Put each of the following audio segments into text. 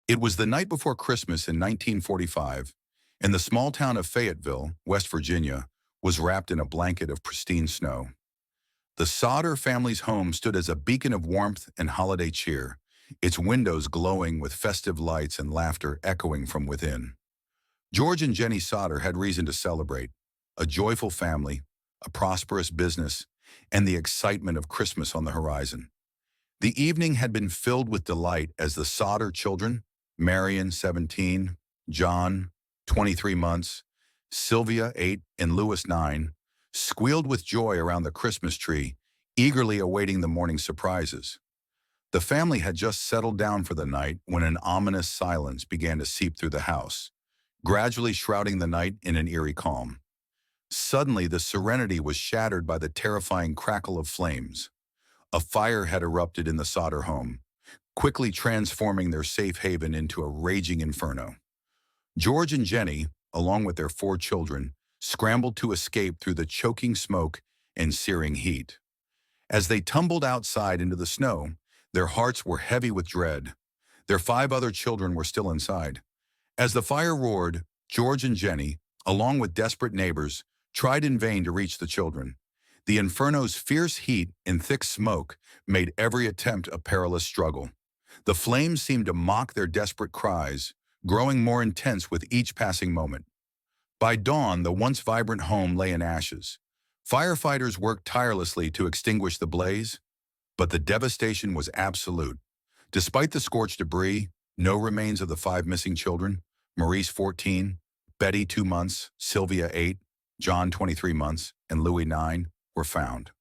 It was the night before Christmas in 1945, and the small town of Fayetteville, West Virginia, was wrapped in a blanket of pristine snow. The Sodder family's home stood as a beacon of warmth and holiday cheer, its windows glowing with festive lights and laughter echoing from within. George and Jenny Sodder had reason to celebrate: a joyful family, a prosperous business, and the excitement of Christmas on the horizon. The evening had been filled with delight as the Sodder children, Marion, 17, John, 23 months, Sylvia, 8, and Louis, 9, squealed with joy around the Christmas tree, eagerly awaiting the morning's surprises. The family had just settled down for the night when an ominous silence began to seep through the house, gradually shrouding the night in an eerie calm. Suddenly, the serenity was shattered by the terrifying crackle of flames. A fire had erupted in the Sodder home, quickly transforming their safe haven into a raging inferno. George and Jenny, along with their 4 children, scrambled to escape through the choking smoke and searing heat. As they tumbled outside into the snow, their hearts were heavy with dread. Their 5 other children were still inside. As the fire roared, George and Jenny, along with desperate neighbors, tried in vain to reach the children. The inferno's fierce heat and thick smoke made every attempt a perilous struggle. The flames seemed to mock their desperate cries, growing more intense with each passing moment. By dawn, the once vibrant home lay in ashes. Firefighters worked tirelessly to extinguish the blaze, but the devastation was absolute. Despite the scorched debris, no remains of the 5 missing children, Maurice, 14, Betty, 2 months, Sylvia, 8, John, 23 months, and Louis, 9, were found.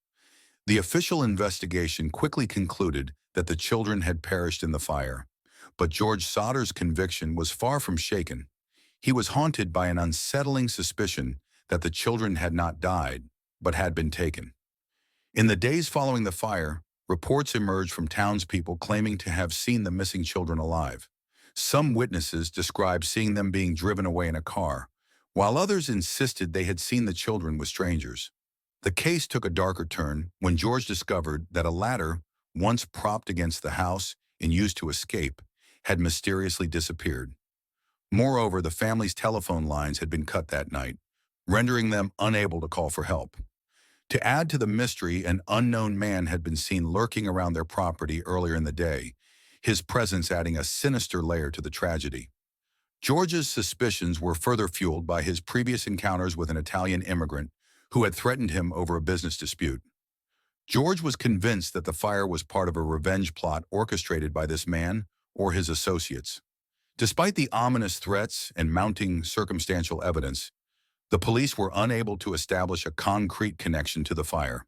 The official investigation quickly concluded that the children had perished in the fire, but George Sodder's conviction was far from shaken. He was haunted by an unsettling suspicion that the children had not died, but had been taken. In the days following the fire, reports emerged from townspeople claiming to have seen the missing children alive. Some witnesses described seeing them being driven away in a car, while others insisted they had seen the children with strangers. The case took a darker turn when George discovered that a ladder, once propped against the house and used to escape, had mysteriously disappeared. Moreover, the family's telephone lines had been cut that night, rendering them unable to call for help. To add to the mystery, an unknown man had been seen lurking around their property earlier in the day, his presence adding a sinister layer to the tragedy. George's suspicions were further fueled by his previous encounters with an Italian immigrant who had threatened him over a business dispute. George was convinced that the fire was part of a revenge plot orchestrated by this man or his associates. Despite the ominous threats and mounting circumstantial evidence, the police were unable to establish a concrete connection to the fire.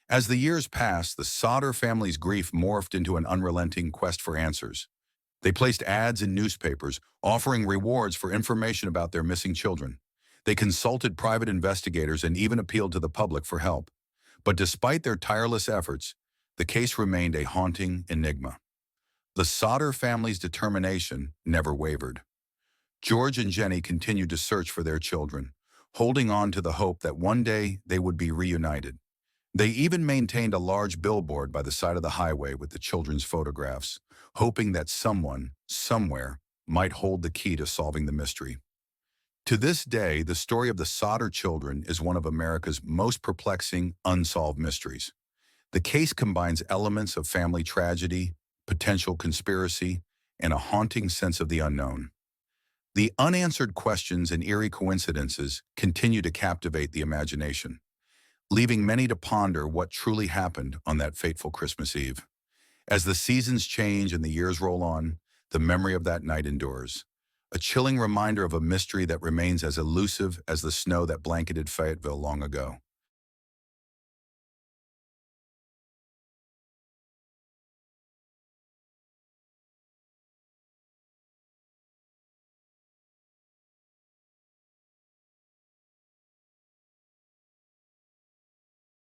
As the years passed, the Sodder family's grief morphed into an unrelenting quest for answers. They placed ads in newspapers, offering rewards for information about their missing children. They consulted private investigators and even appealed to the public for help. But despite their tireless efforts, the case remained a haunting enigma. The Sodder family's determination never wavered. George and Jenny continued to search for their children, holding on to the hope that one day they would be reunited. They even maintained a large billboard by the side of the highway with the children's photographs, hoping that someone, somewhere, might hold the key to solving the mystery. To this day, the story of the Sodder children is one of America's most perplexing, unsolved mysteries. The case combines elements of family tragedy, potential conspiracy, and a haunting sense of the unknown. The unanswered questions and eerie coincidences continue to captivate the imagination, leaving many to ponder what truly happened on that fateful Christmas Eve. As the seasons change and the years roll on, the memory of that night endures, a chilling reminder of a mystery that remains as elusive as the snow that blanketed Fayetteville long ago.